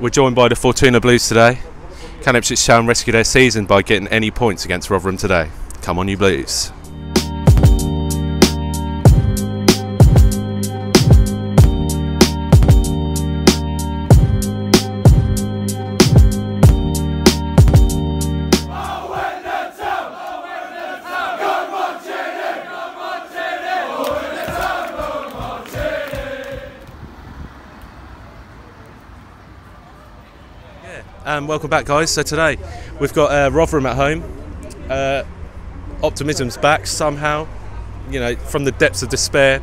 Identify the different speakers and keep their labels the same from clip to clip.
Speaker 1: We're joined by the Fortuna Blues today. Can Ipswich Town rescue their season by getting any points against Rotherham today? Come on, you Blues. Welcome back, guys. So today we've got Rotherham at home. Optimism's back somehow. You know, from the depths of despair,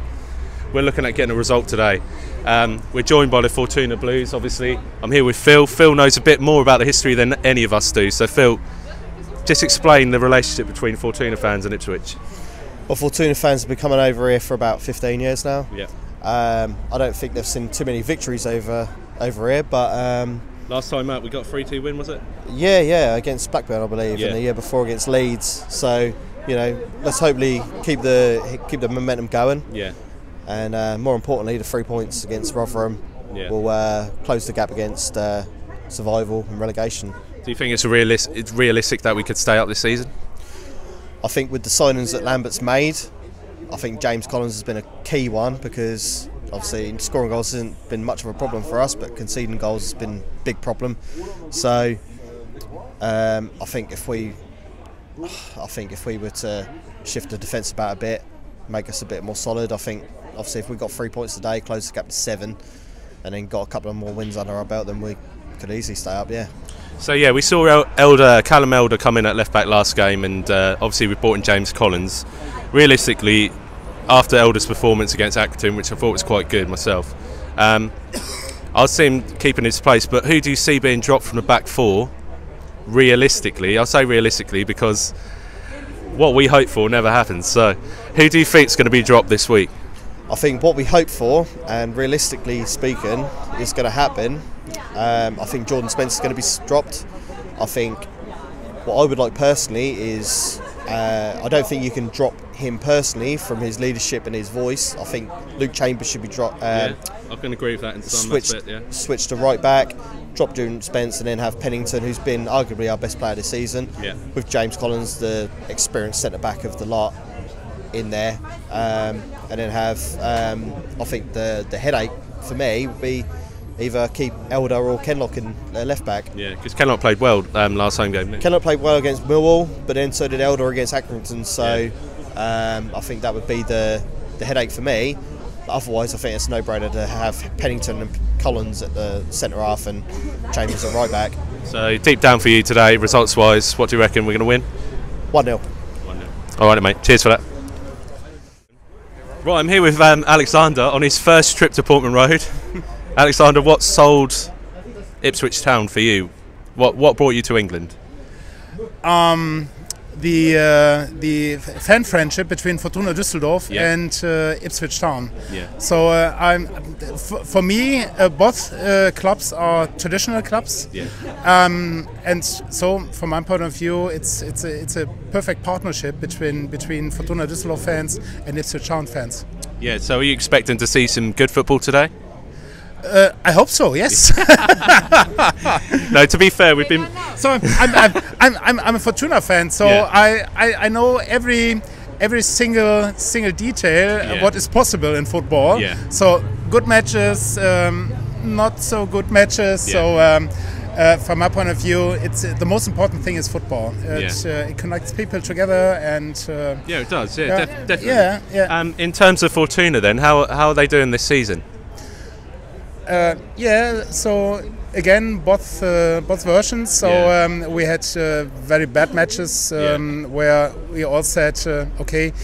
Speaker 1: we're looking at getting a result today. We're joined by the Fortuna Blues, obviously. I'm here with Phil. Phil knows a bit more about the history than any of us do. So Phil, just explain the relationship between Fortuna fans and Ipswich.
Speaker 2: Well, Fortuna fans have been coming over here for about 15 years now.
Speaker 1: Yeah.
Speaker 2: I don't think they've seen too many victories over here, but
Speaker 1: last time out we got a 3-2 win, was it?
Speaker 2: Yeah, against Blackburn, I believe,
Speaker 1: yeah.
Speaker 2: and the year before against Leeds. So, you know, let's hopefully keep the momentum going.
Speaker 1: Yeah.
Speaker 2: And more importantly, the 3 points against Rotherham will close the gap against survival and relegation.
Speaker 1: Do you think it's realistic that we could stay up this season?
Speaker 2: I think with the signings that Lambert's made, I think James Collins has been a key one, because obviously scoring goals hasn't been much of a problem for us, but conceding goals has been a big problem. So I think if we were to shift the defence about a bit, make us a bit more solid, I think obviously if we got 3 points today, close the gap to 7, and then got a couple of more wins under our belt, then we could easily stay up. Yeah.
Speaker 1: So yeah, we saw Callum Elder come in at left back last game, and obviously we brought in James Collins. Realistically, after Elder's performance against Accrington, which I thought was quite good myself, I'll see him keeping his place. But who do you see being dropped from the back four? Realistically, I'll say realistically, because what we hope for never happens. So, who do you think is going to be dropped this week?
Speaker 2: I think what we hope for, and realistically speaking, is going to happen. I think Jordan Spencer is going to be dropped. I think what I would like personally is, I don't think you can drop him personally from his leadership and his voice. I think Luke Chambers should be dropped.
Speaker 1: Yeah, I can agree with that in some aspect, yeah.
Speaker 2: Switch to right back, drop Jordan Spence, and then have Pennington, who's been arguably our best player this season, with James Collins, the experienced centre back of the lot, in there, and then have I think the headache for me would be either keep Elder or Kenlock in left back. Yeah,
Speaker 1: because Kenlock played well last home game.
Speaker 2: Kenlock played well against Millwall, but then so did Elder against Accrington. So I think that would be the headache for me. But otherwise, I think it's a no-brainer to have Pennington and Collins at the centre half and Chambers at right back.
Speaker 1: So deep down for you today, results-wise, what do you reckon we're going to win?
Speaker 2: 1-0.
Speaker 1: 1-0. All right, mate. Cheers for that. Right, I'm here with Alexander on his first trip to Portman Road. Alexander, what sold Ipswich Town for you? What brought you to England?
Speaker 3: The fan friendship between Fortuna Düsseldorf and Ipswich Town. Yeah. So for me, both clubs are traditional clubs. Yeah. And so from my point of view, it's a perfect partnership between Fortuna Düsseldorf fans and Ipswich Town fans. Yeah. So
Speaker 1: are you expecting to see some good football today?
Speaker 3: I hope so. Yes.
Speaker 1: No, to be fair, we've been.
Speaker 3: So I'm a Fortuna fan. So I know every single detail what is possible in football. Yeah. So good matches, not so good matches. Yeah. So from my point of view, it's the most important thing is football. It connects people together, and
Speaker 1: yeah, it does. Yeah, definitely.
Speaker 3: Yeah.
Speaker 1: In terms of Fortuna, then, how are they doing this season?
Speaker 3: So again, both versions. So we had very bad matches where we all said, okay,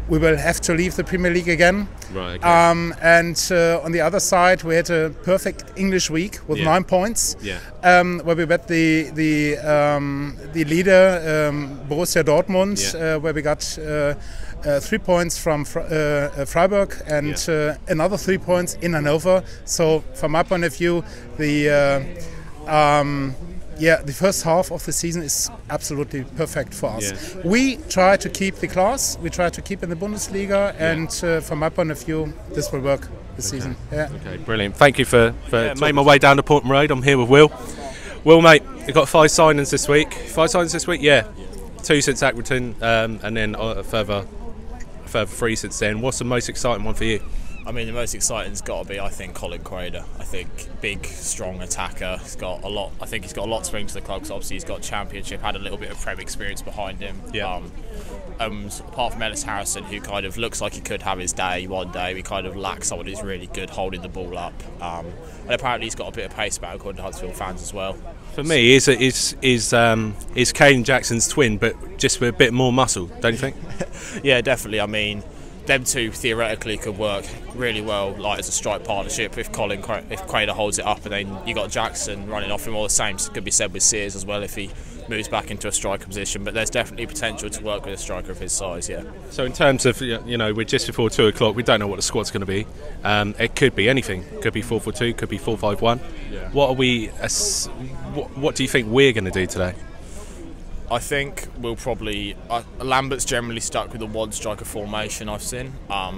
Speaker 3: we will have to leave the Premier League again. Right. Okay. And on the other side, we had a perfect English week with 9 points. Yeah. Where we bet the leader Borussia Dortmund, where we got 3 points from Freiburg and another 3 points in Hanover. So from my point of view, the first half of the season is absolutely perfect for us. Yeah. We try to keep the class, we try to keep in the Bundesliga, and from my point of view, this will work. this season. Yeah.
Speaker 1: Okay, brilliant. Thank you for making my way down to Portman Road. I'm here with Will. Will, mate, you've got 5 signings this week. 5 signings this week? Yeah. 2 since Accrington, and then a further 3 since then. What's the most exciting one for you?
Speaker 4: I mean, the most exciting's got to be, I think, Colin Crader. I think big, strong attacker. He's got a lot. I think he's got a lot to bring to the club. Because obviously, he's got Championship, had a little bit of Prem experience behind him.
Speaker 1: Yeah.
Speaker 4: Apart from Ellis Harrison, who kind of looks like he could have his day one day, we kind of lack someone who's really good holding the ball up. And apparently, he's got a bit of pace about according to Huddersfield fans as well.
Speaker 1: For me, is Kane Jackson's twin, but just with a bit more muscle, don't you think?
Speaker 4: Yeah, definitely. I mean, them two theoretically could work really well, like as a strike partnership. If Crader holds it up, and then you got Jackson running off him, all the same could be said with Sears as well if he moves back into a striker position. But there's definitely potential to work with a striker of his size. Yeah. So
Speaker 1: in terms of we're just before 2 o'clock. We don't know what the squad's going to be. It could be anything. Could be 4-4-2. Could be 4-5-1.
Speaker 4: Yeah.
Speaker 1: What do you think we're going to do today?
Speaker 4: I think we'll probably... Lambert's generally stuck with the 1-striker formation I've seen,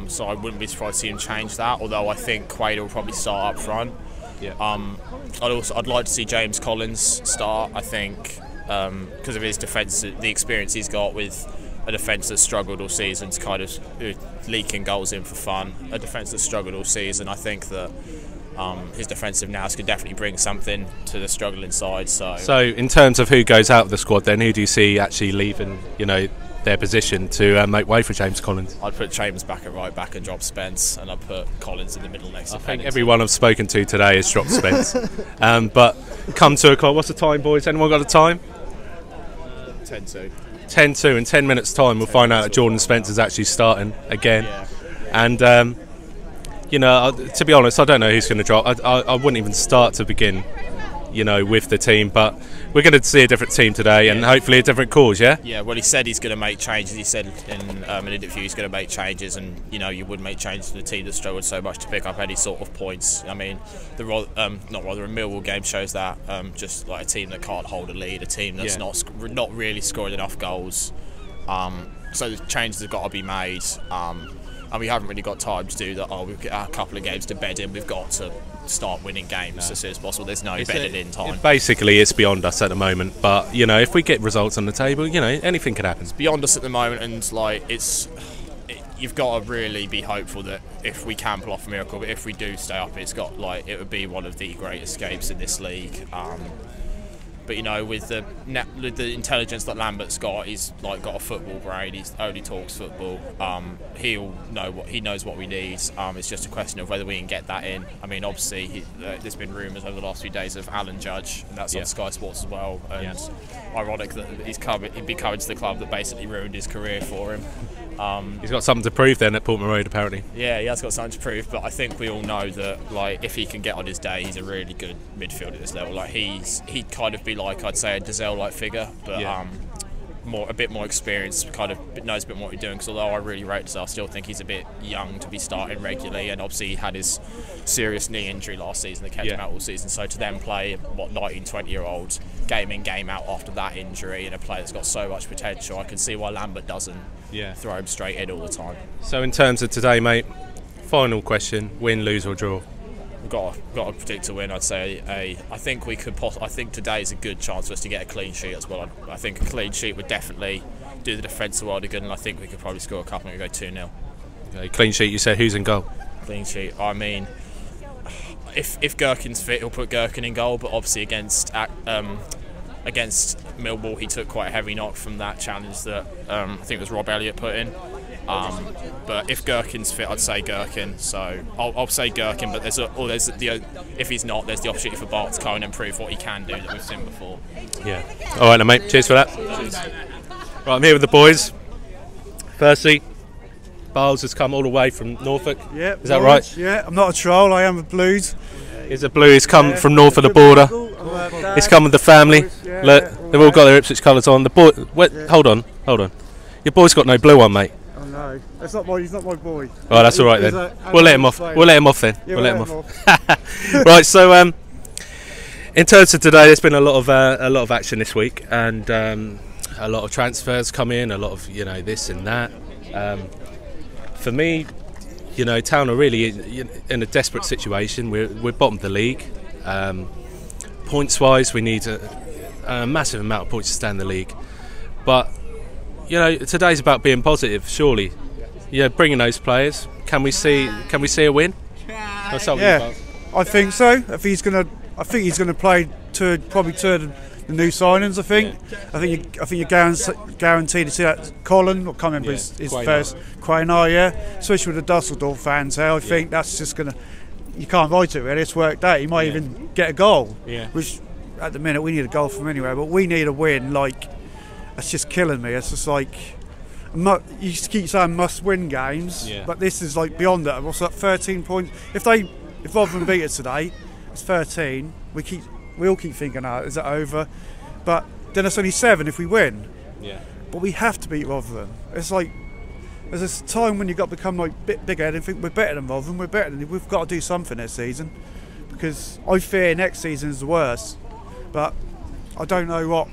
Speaker 4: so I wouldn't be surprised to see him change that, although I think Crader will probably start up front.
Speaker 1: Yeah.
Speaker 4: I'd like to see James Collins start, I think, because of his defence, the experience he's got with a defence that's struggled all season to kind of leaking goals in for fun. A defence that's struggled all season, I think that his defensive nous could definitely bring something to the struggling side. So
Speaker 1: in terms of who goes out of the squad, then who do you see actually leaving, their position to make way for James Collins?
Speaker 4: I'd put James back at right back and drop Spence, and I'd put Collins in the middle next to Pennington.
Speaker 1: I think everyone I've spoken to today has dropped Spence. But come 2 o'clock, what's the time, boys? Anyone got a time?
Speaker 4: 10-2.
Speaker 1: 10-2. In 10 minutes' time, we'll find out that Jordan Spence is actually starting again.
Speaker 4: Yeah.
Speaker 1: And to be honest, I don't know who's going to drop. I wouldn't even start to begin, with the team. But we're going to see a different team today, and hopefully a different cause. Yeah.
Speaker 4: Yeah. Well, he said he's going to make changes. He said in an interview he's going to make changes, and you would make changes to the team that struggled so much to pick up any sort of points. I mean, the Millwall game shows that just like a team that can't hold a lead, a team that's not really scoring enough goals. So the changes have got to be made. And we haven't really got time to do that. We've got a couple of games to bed in. We've got to start winning games as soon as possible. There's no bedded in time.
Speaker 1: Basically, it's beyond us at the moment. But if we get results on the table, anything could happen.
Speaker 4: It's beyond us at the moment, and you've got to really be hopeful that if we can pull off a miracle, but if we do stay up, it would be one of the great escapes in this league. But with the intelligence that Lambert's got, he's got a football brain. He only talks football. He knows what we need. It's just a question of whether we can get that in. I mean, obviously, there's been rumours over the last few days of Alan Judge, and that's on Sky Sports as well. And ironic that he'd be coming to the club that basically ruined his career for him.
Speaker 1: He's got something to prove then at Portman Road, apparently.
Speaker 4: Yeah, he has got something to prove, but I think we all know that if he can get on his day, he's a really good midfielder at this level. He'd kind of be I'd say a Dazelle-like figure, but a bit more experienced, kind of knows a bit more what he's doing. Because although I really rate Dazelle, I still think he's a bit young to be starting regularly, and obviously he had his serious knee injury last season that kept him out all season. So to then play 19, 20-year-olds game in, game out after that injury, and a player that's got so much potential, I can see why Lambert doesn't throw him straight in all the time.
Speaker 1: So in terms of today, mate, final question: win, lose or draw?
Speaker 4: We've got to predict a win. I'd say I think we could. I think today is a good chance for us to get a clean sheet as well. I think a clean sheet would definitely do the defence a world of good, and I think we could probably score a couple and we go 2-0.
Speaker 1: Okay, clean sheet. You said who's in goal?
Speaker 4: Clean sheet. I mean, if Gherkin's fit, he'll put Gherkin in goal. But obviously against Millwall, he took quite a heavy knock from that challenge that I think it was Rob Elliott put in. But if Gherkin's fit, I'd say Gherkin. So I'll say Gherkin. But if he's not, there's the opportunity for Bart to come and improve what he can do that we've seen before.
Speaker 1: Yeah. All right, then, mate. Cheers for that.
Speaker 4: Cheers.
Speaker 1: Right, I'm here with the boys. Firstly, Barles has come all the way from Norfolk.
Speaker 5: Yeah.
Speaker 1: Is that right?
Speaker 5: Yeah. I'm not a troll. I am a Blues.
Speaker 1: He's a Blue. He's come from north of the border. He's come with the family. Look, they've all got their Ipswich colours on. The boy. Hold on. Your boy's got no blue on, mate.
Speaker 5: No, he's not my boy.
Speaker 1: Oh, that's all right then. We'll let him off. We'll let him off then.
Speaker 5: Yeah,
Speaker 1: we'll let him off. Right. So, in terms of today, there's been a lot of action this week, and a lot of transfers come in. A lot of this and that. For me, You know, Town are really in a desperate situation. We're bottom of the league. Points-wise, we need a massive amount of points to stay in the league. But you know, today's about being positive. Surely, yeah, bringing those players. Can we see a win?
Speaker 5: Yeah, I think so. I think he's gonna play probably two the new signings. I think you're guaranteed to see that Colin. I can't remember his first. Quaynar, yeah. Especially with the Düsseldorf fans here, I think that's just gonna. You can't write it really. It's worked out. He might even get a goal. Yeah. Which at the minute we need a goal from anywhere, but we need a win. Like that's just killing me. It's just like you keep saying must-win games, but this is like beyond that. What's that? 13 points. If Rotherham beat us today, it's 13. We all keep thinking, is it over? But then it's only 7 if we win. Yeah. But we have to beat Rotherham. It's like there's this time when you've got to become like a bit bigger and think we're better than Rotherham. We've got to do something this season, because I fear next season is the worst. But I don't know what.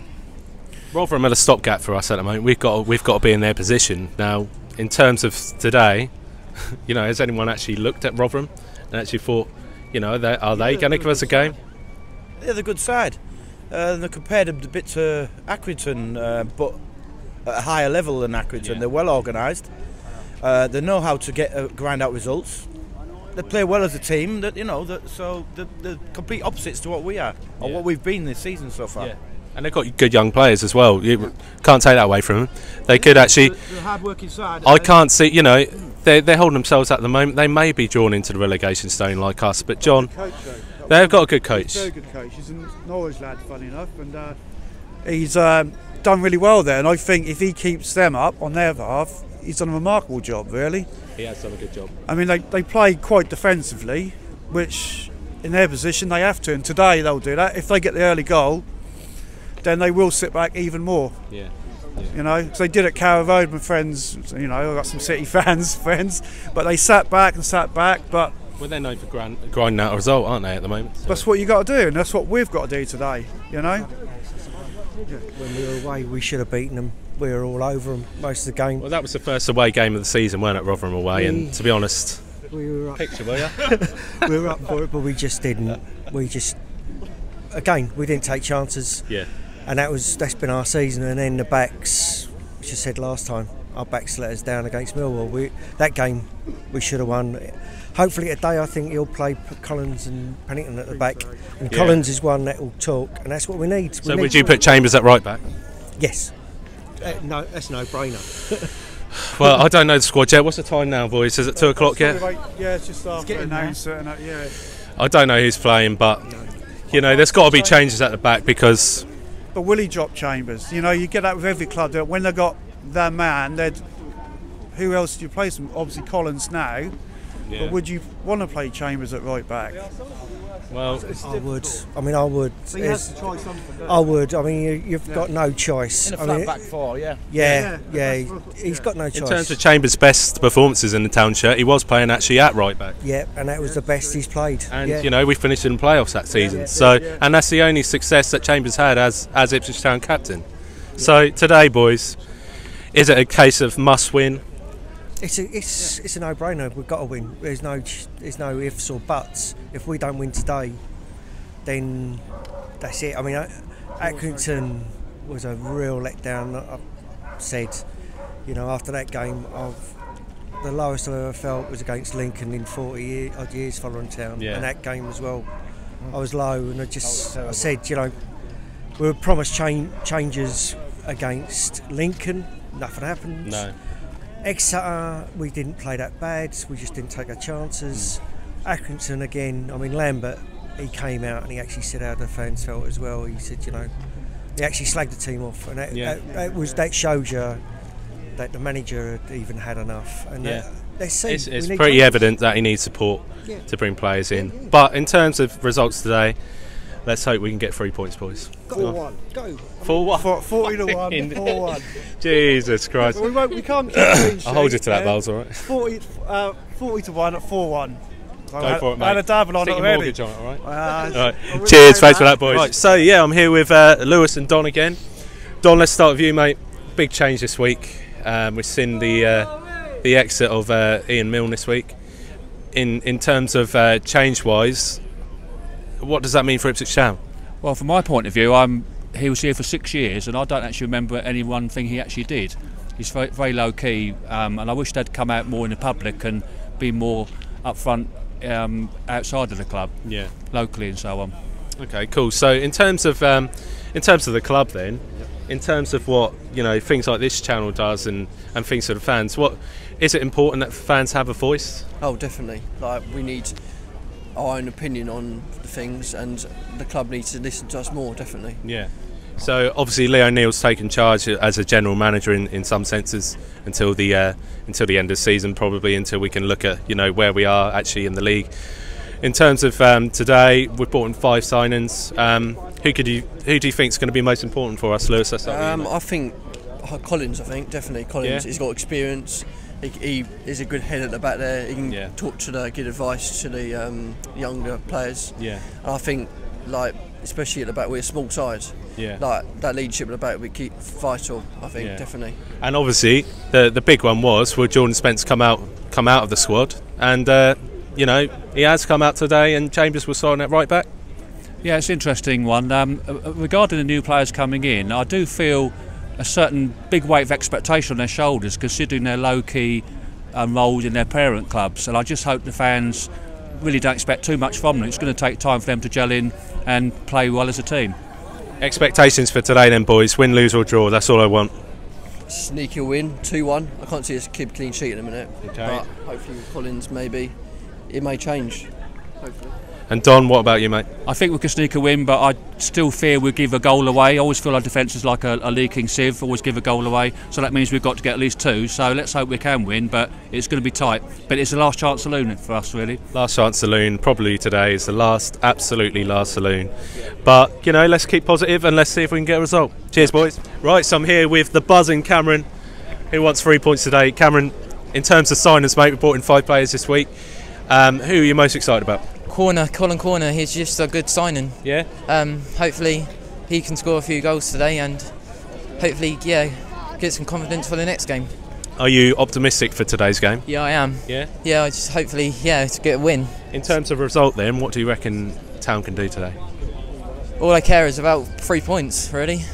Speaker 1: Rotherham had a stopgap for us at the moment. We've got to be in their position now. In terms of today, you know, has anyone actually looked at Rotherham and actually thought, you know, are they going to give us a game?
Speaker 6: They're the good side. They're compared a bit to Accrington, but at a higher level than Accrington. Yeah. They're well organised. They know how to grind out results. They play well as a team. So they're complete opposites to what we are, or what we've been this season so far. Yeah.
Speaker 1: And they've got good young players as well. You can't take that away from them. They could actually.
Speaker 6: The hard-working side.
Speaker 1: I can't see. You know, they're holding themselves at the moment. They may be drawn into the relegation zone like us, but John. They've got a good coach.
Speaker 5: He's a very good coach. He's a Norwich lad, funny enough, and he's done really well there. And I think if he keeps them up on their behalf, he's done a remarkable job, really.
Speaker 1: He has done a good job.
Speaker 5: I mean, they play quite defensively, which in their position they have to. And today they'll do that. If they get the early goal, then they will sit back even more. Yeah. You know, because they did at Carrow Road, my friends. You know, I've got some City friends, but they sat back. But
Speaker 1: well, they're known for grinding out a result, aren't they, at the moment? So.
Speaker 5: That's what you got to do, and that's what we've got to do today, you know?
Speaker 7: When we were away, we should have beaten them. We were all over them most of the game.
Speaker 1: Well, that was the first away game of the season, weren't it, Rotherham away? And to be honest,
Speaker 7: we were up.
Speaker 1: Picture, were you?
Speaker 7: We were up for it, but we just didn't. We didn't take chances. Yeah. And that's been our season. And then the backs, which I said last time, our backs let us down against Millwall. That game we should have won. Hopefully today I think he'll play Collins and Pennington at the back, and Collins is one that will talk, and that's what we need.
Speaker 1: So would you put Chambers at right back?
Speaker 7: Yes. No, that's no brainer.
Speaker 1: Well, I don't know the squad yet. What's the time now, boys? Is it 2 o'clock yet?
Speaker 5: Yeah, it's just after announcing. Yeah.
Speaker 1: I don't know who's playing, but you know, there's got to be changes at the back because.
Speaker 5: But will he drop Chambers? You know, you get that with every club. When they got their man, who else do you play? Obviously Collins now. Yeah. But would you want to play Chambers at right back?
Speaker 1: Well,
Speaker 7: I would. I mean, I would.
Speaker 5: He has to try something.
Speaker 7: I would. I mean, you've got no choice.
Speaker 6: In a flat back four,
Speaker 7: Yeah. He's got no choice.
Speaker 1: In terms of Chambers' best performances in the Town shirt, he was playing actually at right back.
Speaker 7: Yeah, and that was the best he's played.
Speaker 1: And you know, we finished in the playoffs that season. And that's the only success that Chambers had as Ipswich Town captain. Yeah. So today, boys, is it a case of must win?
Speaker 7: It's a no-brainer. We've got to win. There's no ifs or buts. If we don't win today, then that's it. I mean, Accrington was a real letdown. I said, you know, after that game, the lowest I ever felt was against Lincoln in 40 odd years following Town, and that game as well. I was low, and I said, you know, we were promised changes against Lincoln. Nothing happened.
Speaker 1: No.
Speaker 7: Exeter, we didn't play that bad. We just didn't take our chances. Accrington again. I mean, Lambert, he came out and he actually said how the fans felt as well. He said, you know, he actually slagged the team off, and that shows you that the manager had even had enough. And
Speaker 1: it's pretty evident that he needs support to bring players in. But in terms of results today, let's hope we can get 3 points, boys.
Speaker 5: 4-1. Go.
Speaker 1: 4-1.
Speaker 5: 40 to 1. 4-1.
Speaker 1: Jesus Christ.
Speaker 5: We can't keep clean sheet.
Speaker 1: I'll hold you to that, Bales, all right?
Speaker 5: 40 to 1 at 4-1.
Speaker 1: Go for it, mate.
Speaker 5: I had a dabble on it already.
Speaker 1: Mortgage on it, all right? Cheers, thanks for that, boys. Right, so, I'm here with Lewis and Don again. Don, let's start with you, mate. Big change this week. We've seen the exit of Ian Milne this week. in terms of change-wise, what does that mean for Ipswich Town?
Speaker 8: Well, from my point of view, he was here for 6 years, and I don't actually remember any one thing he actually did. He's very, very low key, and I wish they'd come out more in the public and be more upfront outside of the club, locally and so on. Okay, cool. So in terms of the club, then, in terms of what things like this channel does and things for the fans, what is it important that fans have a voice?
Speaker 9: Oh, definitely. Like, we need our own opinion on the things, and the club needs to listen to us more. Definitely.
Speaker 1: Yeah. So obviously Leo Neal's taken charge as a general manager in some senses until the end of the season, probably until we can look at where we are actually in the league. In terms of today, we've brought in 5 signings. Who do you think is going to be most important for us, Lewis?
Speaker 9: I think Collins. Definitely Collins. He's got experience. He is a good head at the back there. He can talk to give advice to the younger players. Yeah. And I think, like, especially at the back, we're a small side. Yeah. Like, that leadership at the back would keep vital. I think definitely. And
Speaker 1: obviously, the big one will Jordan Spence come out of the squad, and he has come out today, and Chambers was starting at right back.
Speaker 8: Yeah, it's an interesting one. Regarding the new players coming in, I do feel a certain big weight of expectation on their shoulders, considering their low-key roles in their parent clubs, and I just hope the fans really don't expect too much from them. It's going to take time for them to gel in and play well as a team.
Speaker 1: Expectations for today then, boys? Win, lose or draw, that's all I want.
Speaker 9: Sneaky win, 2-1. I can't see us keep clean sheet in a minute,
Speaker 1: okay.
Speaker 9: But hopefully with Collins, maybe it may change, hopefully.
Speaker 1: And Don, what about you, mate?
Speaker 8: I think we can sneak a win, but I still fear we'll give a goal away. I always feel our defence is like a leaking sieve, always give a goal away. So that means we've got to get at least 2. So let's hope we can win, but it's going to be tight. But it's the last chance saloon for us, really. Last chance saloon, probably today is the absolutely last saloon. But, let's keep positive and let's see if we can get a result. Cheers, boys. Right, so I'm here with the buzzing Cameron, who wants 3 points today. Cameron, in terms of signings, mate, we brought in 5 players this week. Who are you most excited about?
Speaker 10: Colin Corner, he's just a good signing.
Speaker 1: Yeah.
Speaker 10: Hopefully he can score a few goals today and hopefully, get some confidence for the next game.
Speaker 1: Are you optimistic for today's game?
Speaker 10: Yeah, I am.
Speaker 1: Yeah?
Speaker 10: Yeah, I just hopefully, to get a win.
Speaker 1: In terms of result then, what do you reckon Town can do today?
Speaker 10: All I care is about 3 points, really.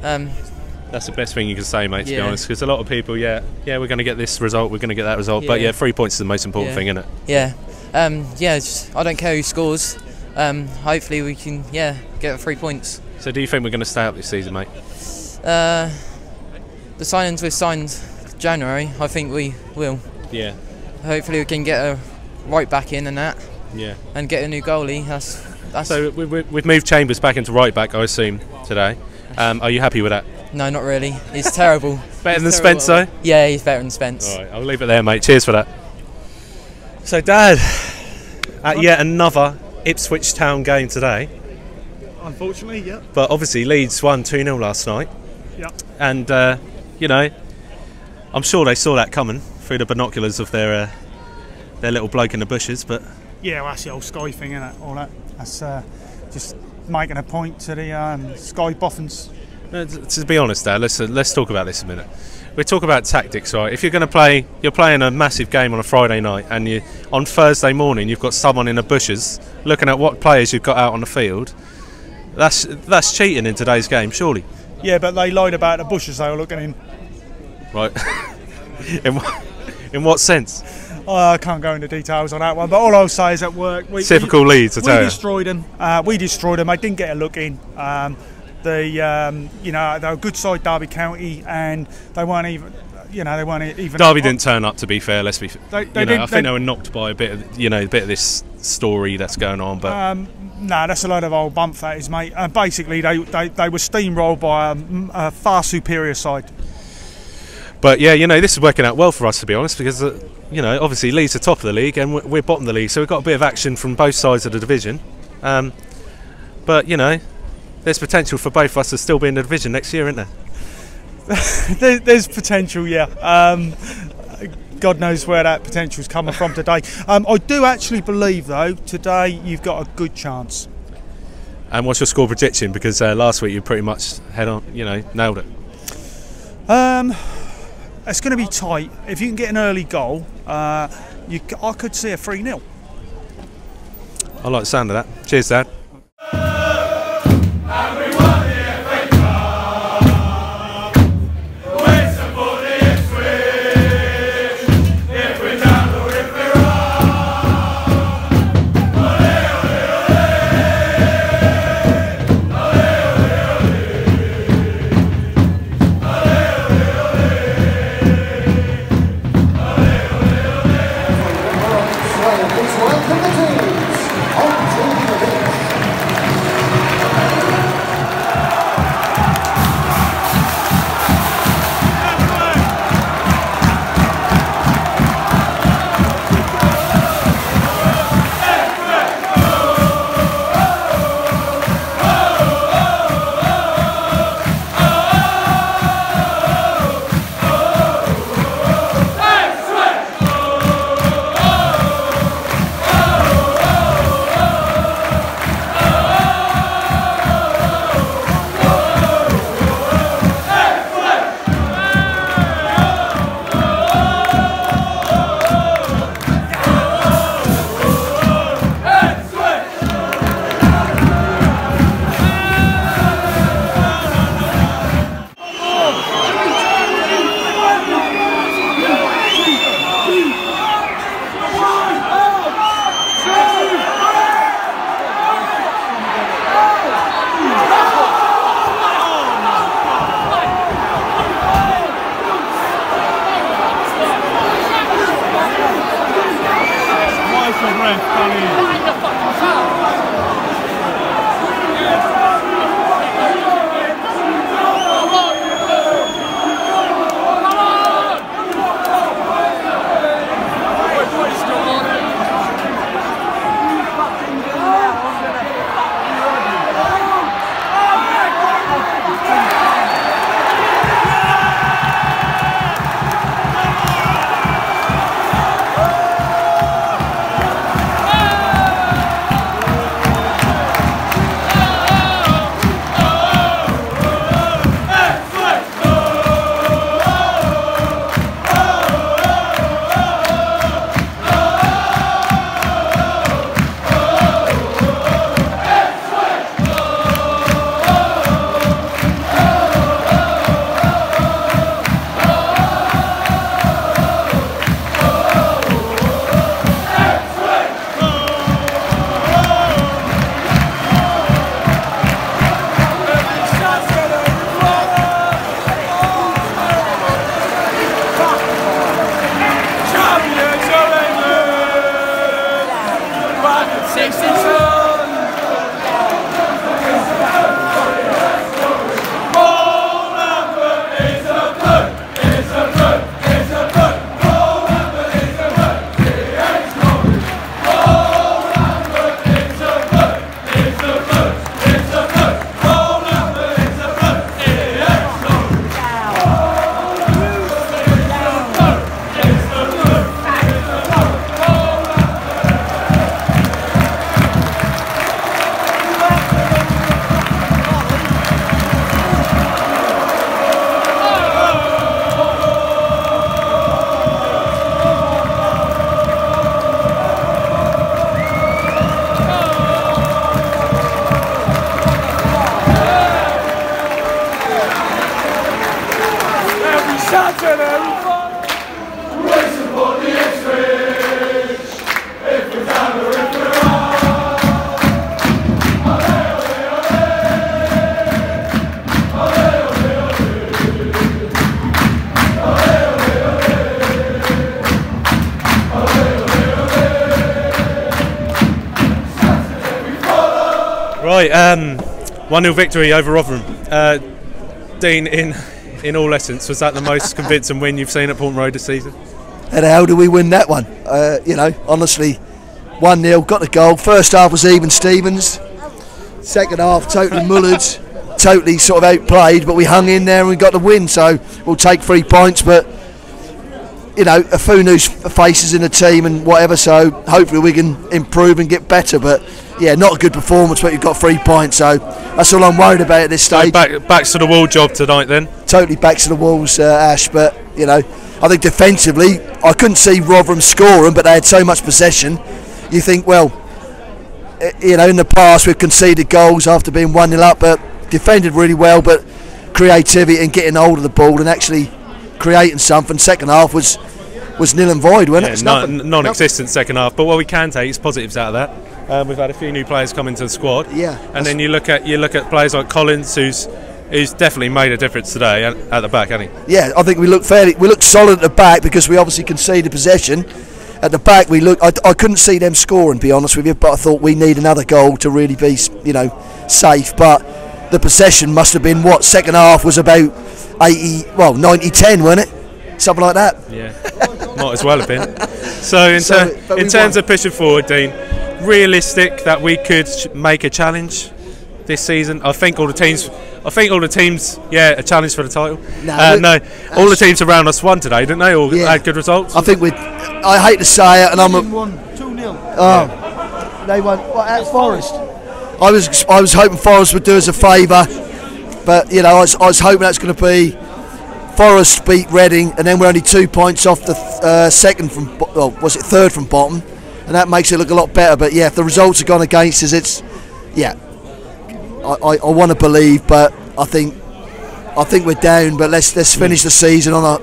Speaker 1: That's the best thing you can say, mate, to be honest, because a lot of people, we're going to get this result, we're going to get that result, but 3 points is the most important thing, isn't it?
Speaker 10: Yeah. I don't care who scores. Hopefully we can, get 3 points.
Speaker 1: So do you think we're going to stay up this season, mate?
Speaker 10: The signings we've signed January, I think we will.
Speaker 1: Yeah.
Speaker 10: Hopefully we can get a right back in and that.
Speaker 1: Yeah.
Speaker 10: And get a new goalie. That's
Speaker 1: So we've moved Chambers back into right back, I assume, today. Are you happy with that?
Speaker 10: No, not really. He's terrible.
Speaker 1: Better than Spence, though?
Speaker 10: Yeah, he's better than Spence.
Speaker 1: All right, I'll leave it there, mate. Cheers for that. So, Dad, at yet another Ipswich Town game today.
Speaker 5: Unfortunately, yeah.
Speaker 1: But obviously, Leeds won 2-0 last night.
Speaker 5: Yeah.
Speaker 1: And, I'm sure they saw that coming through the binoculars of their little bloke in the bushes, but...
Speaker 5: Yeah, well, that's the old Sky thing, isn't it? All that. That's just making a point to the Sky boffins.
Speaker 1: To be honest, Dad, let's talk about this a minute. We talk about tactics, right? If you're going to play, you're playing a massive game on a Friday night, and on Thursday morning you've got someone in the bushes looking at what players you've got out on the field. That's cheating in today's game, surely.
Speaker 5: Yeah, but they lied about the bushes they were looking in.
Speaker 1: Right. in what sense?
Speaker 5: I can't go into details on that one, but all I'll say is at work
Speaker 1: typical Leeds, I tell you.
Speaker 5: We destroyed them. We destroyed them. They didn't get a look in. They were a good side, Derby County, and they weren't even. Derby
Speaker 1: didn't turn up. To be fair, let's be. I think they were knocked by a bit of this story that's going on. But
Speaker 5: no, that's a load of old bump that is, mate. And basically, they were steamrolled by a far superior side.
Speaker 1: But this is working out well for us, to be honest, because obviously Leeds are top of the league and we're bottom of the league, so we've got a bit of action from both sides of the division. But there's potential for both of us to still be in the division next year, isn't
Speaker 5: there? There's potential, yeah. God knows where that potential's coming from today. I do actually believe, though, today you've got a good chance.
Speaker 1: And what's your score prediction? Because last week you pretty much nailed it.
Speaker 5: It's going to be tight. If you can get an early goal, I could see a 3-0.
Speaker 1: I like the sound of that. Cheers, Dad. Right, 1-0 victory over Rotherham. Dean, in all essence, was that the most convincing win you've seen at Portman Road this season?
Speaker 11: How the hell do we win that one? You know, honestly, 1-0, got the goal. First half was even Stevens. Second half, totally mullered, totally sort of outplayed, but we hung in there and we got the win. So we'll take 3 points, but you know, a few new faces in the team and whatever. So hopefully we can improve and get better. But yeah, not a good performance, but you've got 3 points. So that's all I'm worried about at this stage.
Speaker 1: So back to the wall job tonight then.
Speaker 11: Totally back to the walls, Ash. But you know, I think defensively, I couldn't see Rotherham scoring, but they had so much possession. You think, well, you know, in the past we've conceded goals after being 1-0 up, but defended really well. But creativity and getting hold of the ball and actually creating something. Second half was nil and void, wasn't it?
Speaker 1: Non-existent second half. But what we can take is positives out of that. We've had a few new players come into the squad.
Speaker 11: Yeah.
Speaker 1: And then you look at players like Collins, who's definitely made a difference today at the back, hasn't he?
Speaker 11: Yeah, I think we look solid at the back because we obviously conceded possession. At the back, I couldn't see them scoring, to be honest with you, but I thought we need another goal to really be, you know, safe. But the possession must have been second half was about 90-10, wasn't it? Something like that.
Speaker 1: Yeah, might as well have been. So in terms of pushing forward, Dean, realistic that we could make a challenge this season. I think all the teams, yeah, a challenge for the title. No, all the teams around us won today, didn't they? All had good results.
Speaker 11: I think I hate to say it, and I'm
Speaker 7: 2-0.
Speaker 11: Oh, they won at Forest. I was hoping Forest would do us a favour, but you know, I was hoping that's going to be Forest beat Reading, and then we're only 2 points off the third from bottom, and that makes it look a lot better. But yeah, if the results have gone against us, it's I want to believe, but I think we're down. But let's finish the season on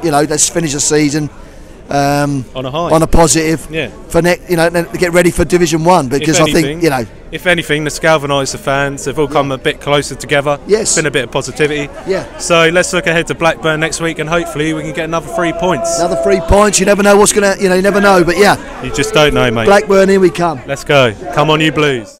Speaker 11: a positive.
Speaker 1: Yeah.
Speaker 11: For to get ready for Division 1, because I think, you know,
Speaker 1: if anything, to galvanise the fans, they've all come a bit closer together.
Speaker 11: Yes.
Speaker 1: It's been a bit of positivity.
Speaker 11: Yeah.
Speaker 1: So let's look ahead to Blackburn next week, and hopefully we can get another 3 points.
Speaker 11: Another 3 points. You never know what's gonna. You never know. But yeah.
Speaker 1: You just don't know, mate.
Speaker 11: Blackburn, here we come.
Speaker 1: Let's go. Come on, you Blues.